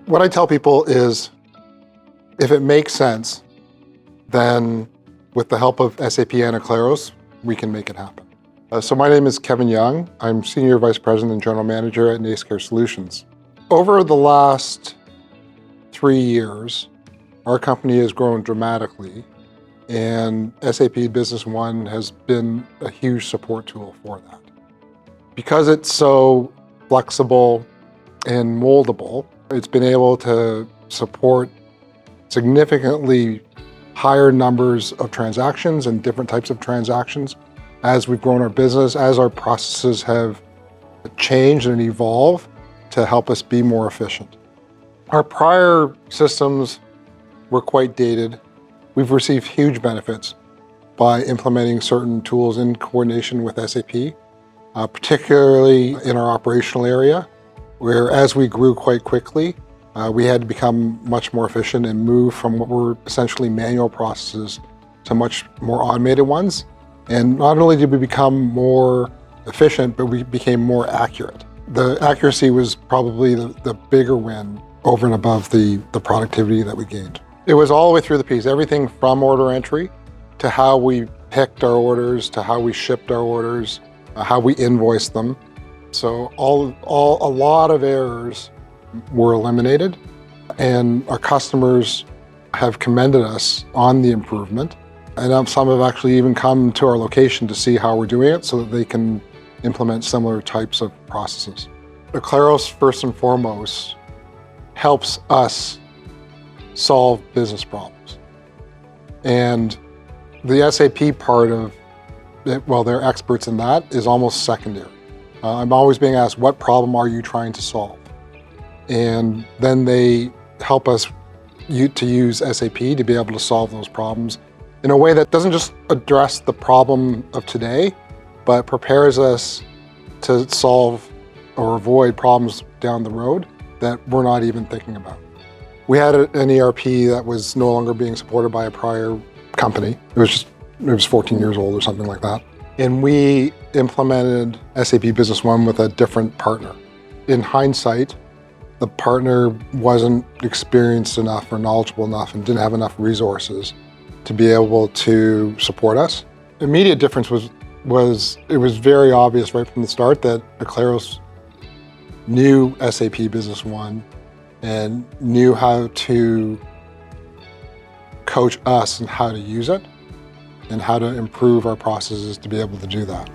What I tell people is, if it makes sense, then with the help of SAP and aclaros, we can make it happen. So my name is Kevin Young. I'm Senior Vice President and General Manager at NaceCare Solutions. Over the last 3 years, our company has grown dramatically, and SAP Business One has been a huge support tool for that. Because it's so flexible and moldable, it's been able to support significantly higher numbers of transactions and different types of transactions as we've grown our business, as our processes have changed and evolved to help us be more efficient. Our prior systems were quite dated. We've received huge benefits by implementing certain tools in coordination with SAP, particularly in our operational area, where as we grew quite quickly, we had to become much more efficient and move from what were essentially manual processes to much more automated ones. And not only did we become more efficient, but we became more accurate. The accuracy was probably the bigger win over and above the productivity that we gained. It was all the way through the piece, everything from order entry to how we picked our orders, to how we shipped our orders, how we invoiced them. So a lot of errors were eliminated, and our customers have commended us on the improvement. And some have actually even come to our location to see how we're doing it so that they can implement similar types of processes. aclaros, first and foremost, helps us solve business problems. And the SAP part of it, well, they're experts in that, is almost secondary. I'm always being asked, what problem are you trying to solve? And then they help us to use SAP to be able to solve those problems in a way that doesn't just address the problem of today, but prepares us to solve or avoid problems down the road that we're not even thinking about. We had an ERP that was no longer being supported by a prior company. It was 14 years old or something like that. And we implemented SAP Business One with a different partner. In hindsight, the partner wasn't experienced enough or knowledgeable enough and didn't have enough resources to be able to support us. The immediate difference was it was very obvious right from the start that aclaros knew SAP Business One and knew how to coach us and how to use it and how to improve our processes to be able to do that.